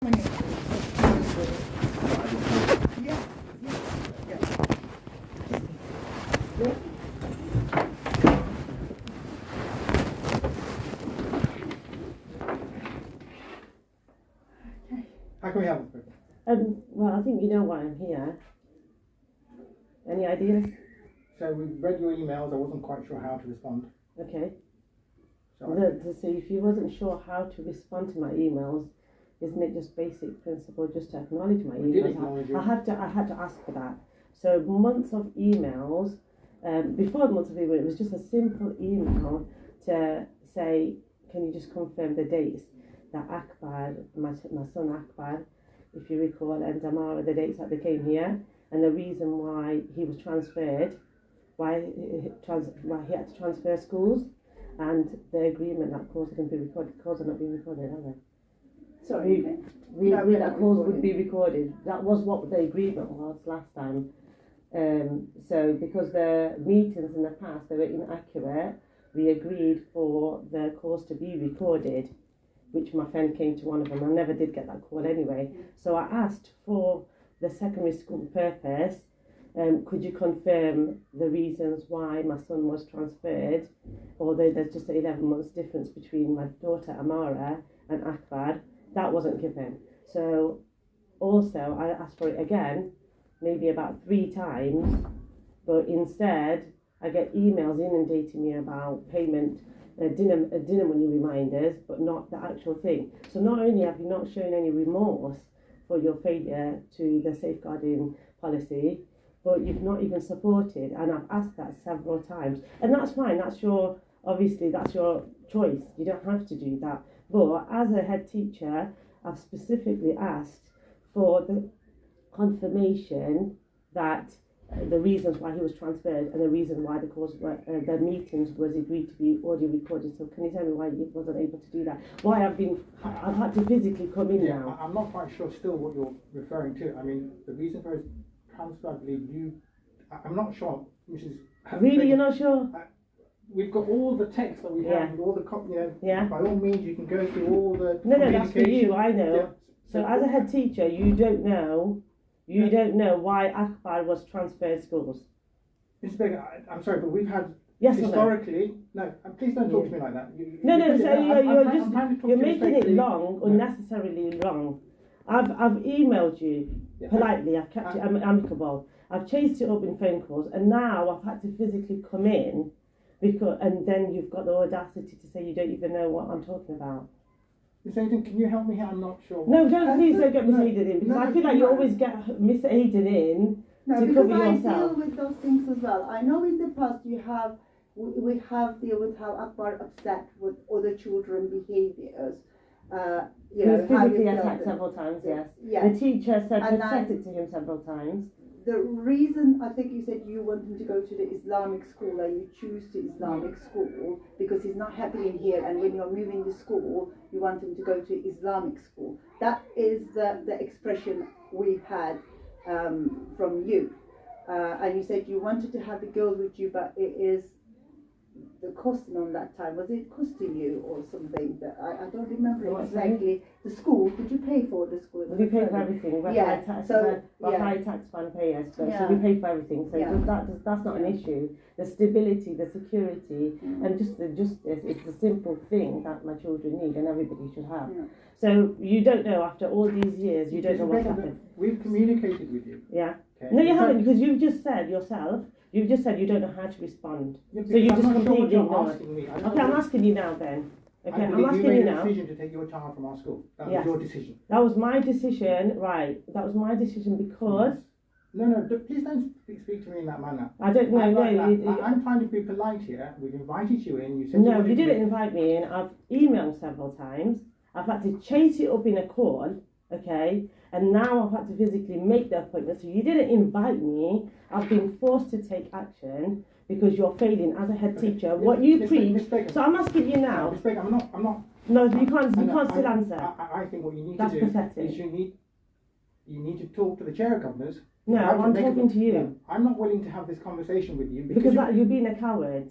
How can we help? Well, I think you know why I'm here. Any ideas? So we've read your emails. I wasn't quite sure how to respond. Okay. So So if you wasn't sure how to respond to my emails, isn't it just basic principle just to acknowledge my we did emails? acknowledge you. I had to ask for that. So months of emails. Before months of email, it was just a simple email to say, can you just confirm the dates that Akbar, my son Akbar, if you recall, and Damara, the dates that they came here, and the reason why he was transferred, why he had to transfer schools, and the agreement that calls are going to be recorded. Calls are not being recorded, are they? Sorry, We agreed that calls would be recorded. That was what the agreement was last time. So because the meetings in the past, they were inaccurate, we agreed for the calls to be recorded, which my friend came to one of them. I never did get that call anyway. So I asked for the secondary school purpose, could you confirm the reasons why my son was transferred, although there's just 11 months difference between my daughter Amara and Akbar. That wasn't given. So also I asked for it again, maybe about 3 times, but instead I get emails inundating me about payment, dinner money reminders, but not the actual thing. So not only have you not shown any remorse for your failure to the safeguarding policy, but you've not even supported, and I've asked that several times, and that's fine. That's your choice. You don't have to do that. But as a head teacher, I've specifically asked for the confirmation that the reasons why he was transferred and the reason why the meetings was agreed to be audio recorded. So can you tell me why you wasn't able to do that? Why I've had to physically come in now? I'm not quite sure still what you're referring to. I mean, the reason for his transfer, I believe I'm not sure, Mrs. Really, you're not sure? We've got all the text that we have, with all the by all means you can go through all the No, that's for you, I know. Yeah. So as a head teacher, you don't know why Akbar was transferred schools. Mr. Baker, I'm sorry, but we've had historically. No, please don't talk to me like that. You're making it long, unnecessarily long. I've emailed you politely. I've kept it amicable. I've chased it up in phone calls, and now I've had to physically come in and then you've got the audacity to say you don't even know what I'm talking about. Miss Aidan, can you help me here? I'm not sure. No, please don't get Miss Aidan in, because I feel like you always get Miss Aidan in to cover yourself. I deal with those things as well. I know in the past we have dealt with how Akbar upset with other children behaviours. He was physically attacked several times, yes. The teacher said it to him several times. The reason, I think you said you want him to go to the Islamic school, and you choose the Islamic school because he's not happy in here, and when you're moving to school, you want him to go to Islamic school. That is the expression we had from you. And you said you wanted to have the girls with you, but it is the costing on that time. Was it costing you or something? That I don't remember exactly. The school, did you pay for the school? We paid for everything. We're high tax payers, so we pay for everything. So that's not an issue. The stability, the security, and just the justice, it's a simple thing that my children need and everybody should have. So you don't know, after all these years, you don't know what's happened. We've communicated with you. Yeah. Okay. No, you haven't, because you've just said yourself, you don't know how to respond. So you just completely ignored. Okay, I'm asking you now then. Okay, I'm asking you now. You made a decision to take your child from our school. That was your decision. That was my decision, right. That was my decision because... No, please don't speak to me in that manner. I don't know, I'm trying to be polite here. We've invited you in. You said no, you didn't invite me in. I've emailed several times. I've had to chase it up in a call, okay? And now I've had to physically make the appointment. So you didn't invite me. I've been forced to take action because you're failing as a head teacher. What you preach. So I'm asking you now. Miss Baker, I'm not. No, you can't still answer. I think what you need to do is you need to talk to the chair of governors. No, I'm talking to you. No, I'm not willing to have this conversation with you because you're being a coward.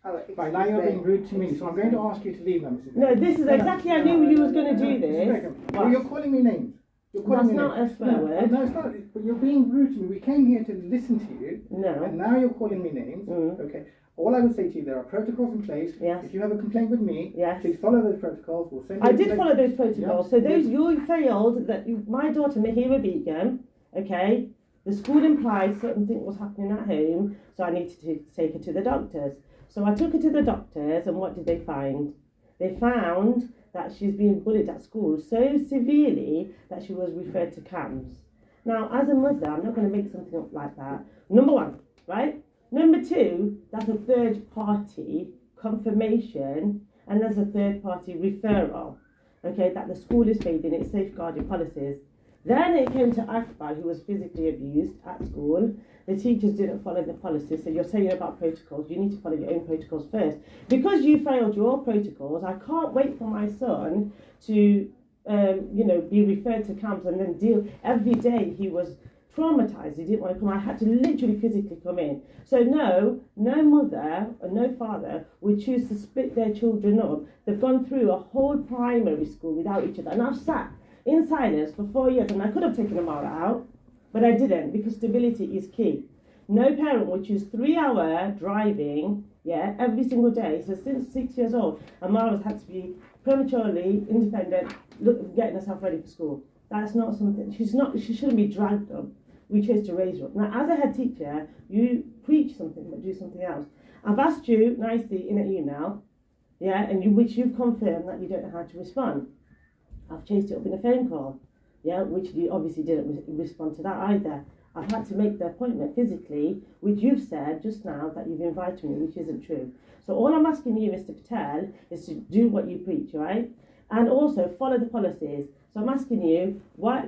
Right, now you're being rude to me, so I'm going to ask you to leave now, Mrs. No, this is exactly, I knew you was going to do this. Well, you're calling me names. You're calling That's me not names. a swear word. No, it's not. But you're being rude to me. We came here to listen to you. No. And now you're calling me names. Okay. All I would say to you, there are protocols in place. Yes. If you have a complaint with me, yes, please follow those protocols. We'll send you I did follow those protocols. Yeah. So those you failed. My daughter Mahira Begum, okay, the school implied something was happening at home, so I needed to take her to the doctors. So I took her to the doctors, and what did they find? They found that she's being bullied at school so severely that she was referred to CAMS. Now, as a mother, I'm not going to make something up like that. Number one, right? Number two, that's a third party confirmation, and there's a third party referral, okay, that the school is failing its safeguarding policies. Then it came to Akbar, who was physically abused at school. The teachers didn't follow the policies. So you're saying about protocols, you need to follow your own protocols first. Because you failed your protocols, I can't wait for my son to, be referred to camps and then deal. Every day he was traumatized. He didn't want to come. I had to literally physically come in. So no mother or no father would choose to split their children up. They've gone through a whole primary school without each other. And I've sat in silence for 4 years, and I could have taken Amara out, but I didn't, because stability is key. No parent would choose 3-hour driving, every single day. So since 6 years old, Amara's had to be prematurely independent, getting herself ready for school. That's not something, she shouldn't be dragged up. We chose to raise her up. Now, as a head teacher, you preach something but do something else. I've asked you nicely in an email, and which you've confirmed that you don't know how to respond. I've chased it up in a phone call, which you obviously didn't respond to that either. I've had to make the appointment physically, which you've said just now that you've invited me, which isn't true. So all I'm asking you, Mr. Patel, is to do what you preach, right? And also follow the policies. So I'm asking you,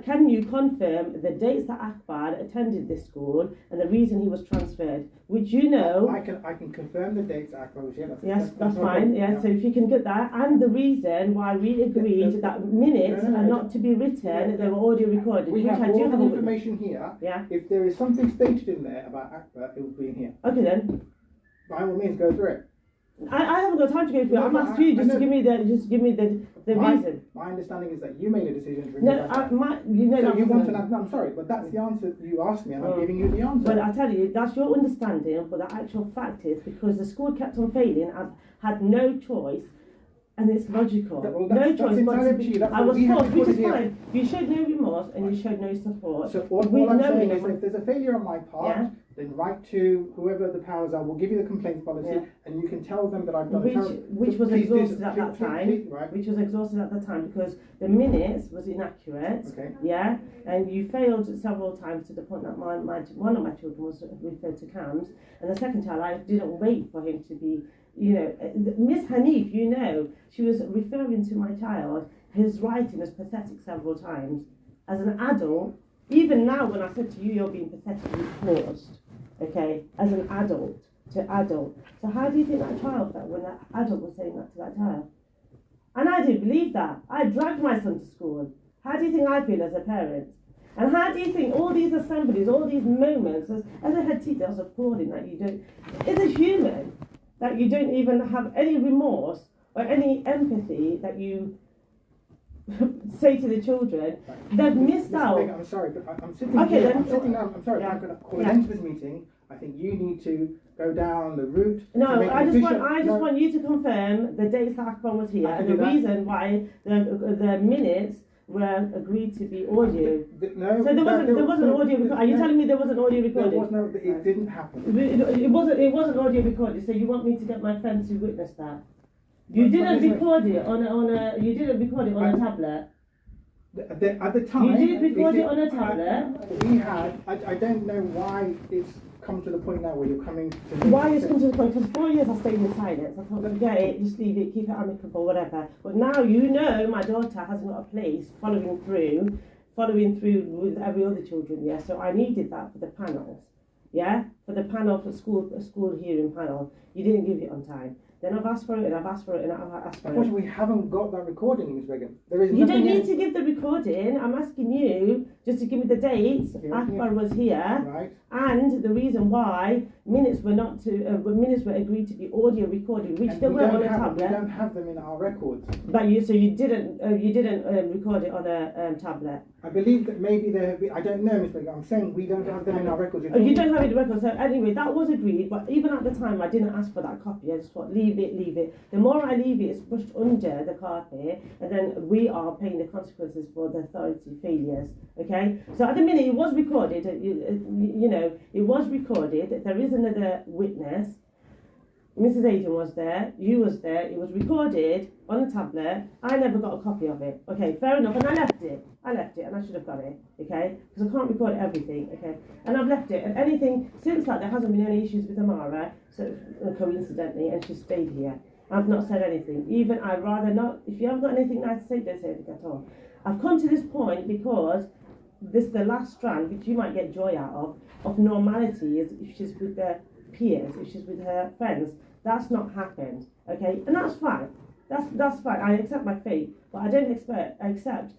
can you confirm the dates that Akbar attended this school and the reason he was transferred? Which you know... I can confirm the dates Akbar was here. That's fine. So if you can get that, and the reason why we agreed that minutes are not to be written, they were audio recorded. We have all the information here. Yeah. If there is something stated in there about Akbar, it will be in here. Okay then. By all means, go through it. I haven't got time to go through it. I'm asking you just to give me the reason. My understanding is that you made a decision to bring No, it back. so you want to. I'm sorry, but that's the answer you asked me, and I'm giving you the answer. But I tell you, that's your understanding. But the actual fact is, because the school kept on failing, I've had no choice, and it's logical. No choice. But I was forced, which is fine. You showed no remorse and you showed no support. So all I'm saying is, if there's a failure on my part, then write to whoever the powers are. We'll give you the complaints policy, and you can tell them that I've done which was exhausted at that time. Which was exhausted at the time because the minutes was inaccurate. Okay. And you failed several times to the point that one of my children was referred to CAMS, and the second child I didn't wait for him to be. Miss Hanif, she was referring to my child. His writing is pathetic several times. As an adult, even now when I said to you, you're being pathetically paused, okay, as an adult to adult. So how do you think that child felt when that adult was saying that to that child? And I didn't believe that. I dragged my son to school. How do you think I feel as a parent? And how do you think all these assemblies, all these moments, as a head teacher, I was appalling that you don't, as a human, that you don't even have any remorse or any empathy that you say to the children. They've missed out. I'm sorry, but I'm sitting here. I'm sorry, I'm going to call an end to this meeting. I think you need to go down the route. No, I just want you to confirm the dates that Akbar was here and the reason why the minutes were agreed to be audio. So there wasn't audio. Are you telling me there wasn't audio recorded? There was no. It didn't happen. It wasn't audio recorded. So you want me to get my friend to witness that? You didn't record it on a tablet. At the time, you did record it on a tablet. We had. I don't know why it's come to the point now where you're coming to why it's come to the point, because 4 years I stayed in silence. I thought, forget it, just leave it, keep it amicable, whatever. But now my daughter hasn't got a place following through with every other children, so I needed that for the panels, for the panel, for school hearing panel. You didn't give it on time. Then I've asked for it, and I've asked for it, and I've asked for it. Unfortunately, we haven't got that recording, Ms. Begum. You don't need to give the recording. I'm asking you just to give me the dates. Yeah. Akbar was here, Right. and the reason why minutes were not to minutes were agreed to be audio recorded, which And they we weren't on don't a have, tablet. we don't have them in our records. But so you didn't record it on a tablet. I believe that maybe there have been, I don't know, Mr. Baker, I'm saying we don't have them in our records. Oh, you don't have it in record. So anyway, that was agreed. But even at the time, I didn't ask for that copy. I just thought, leave it. The more I leave it, it's pushed under the carpet, and then we are paying the consequences for the authority failures. Okay. So at the minute, it was recorded. You know, it was recorded. There is another witness. Mrs. Aidan was there, you was there, it was recorded on a tablet. I never got a copy of it. Okay, fair enough, and I left it, and I should have got it, okay? Because I can't record everything, okay? And I've left it, and anything, since that, there hasn't been any issues with Amara, so coincidentally, and she stayed here. I've not said anything. Even I'd rather not, if you haven't got anything nice to say, don't say anything at all. I've come to this point because this is the last strand, which you might get joy out of normality, is if she's with her peers, if she's with her friends. That's not happened, okay? And that's fine. That's fine. I accept my fate, but I don't accept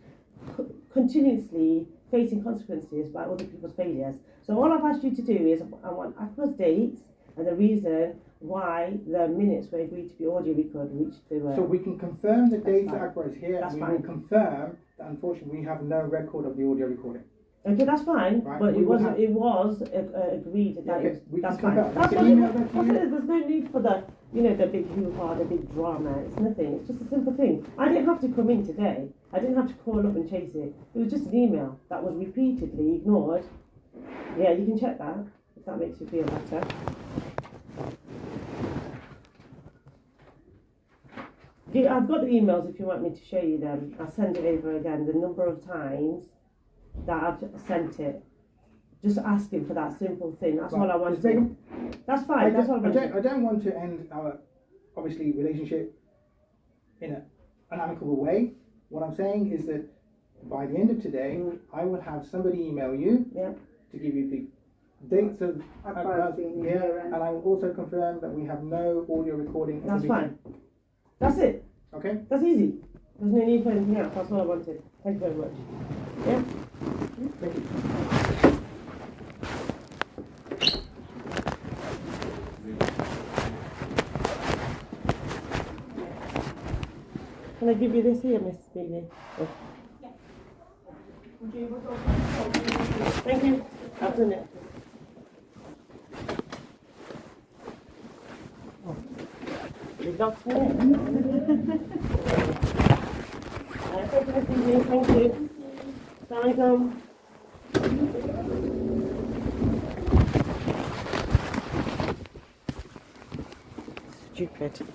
continuously facing consequences by other people's failures. So all I've asked you to do is I want Akbar's dates and the reason why the minutes were agreed to be audio recorded, which they were. So we can confirm the dates fine. that Akbar is here, That's and we fine. will confirm that unfortunately we have no record of the audio recording. Okay, that's fine, Right, but we it will wasn't. have- It was agreed that Okay, we that's can fine. confirm. That's We what can it email was. that to That's you. what it is. There's no need for the big hoo-ha, the big drama. It's nothing. It's just a simple thing. I didn't have to come in today. I didn't have to call up and chase it. It was just an email that was repeatedly ignored. Yeah, you can check that if that makes you feel better. Yeah, I've got the emails if you want me to show you them. I'll send it over again. The number of times that I've sent it. Just asking for that simple thing. That's all I Right, want Ms. to Begum, do. That's fine. That's all I want to do. I don't want to end our, obviously, relationship in an amicable way. What I'm saying is that by the end of today, I will have somebody email you Yeah. to give you the dates of Akbar's being here and and I will also confirm that we have no audio recording of the That's meeting. fine. That's it. Okay? That's easy. There's no need for anything else. That's all I wanted. Thank you very much. Yeah. Thank you. Can I give you this here, Miss Bailey? Oh. Thank you. I've done it. Oh. You got me. Thank you, Miss Bailey. Thank you. Assalamualaikum. Stupid.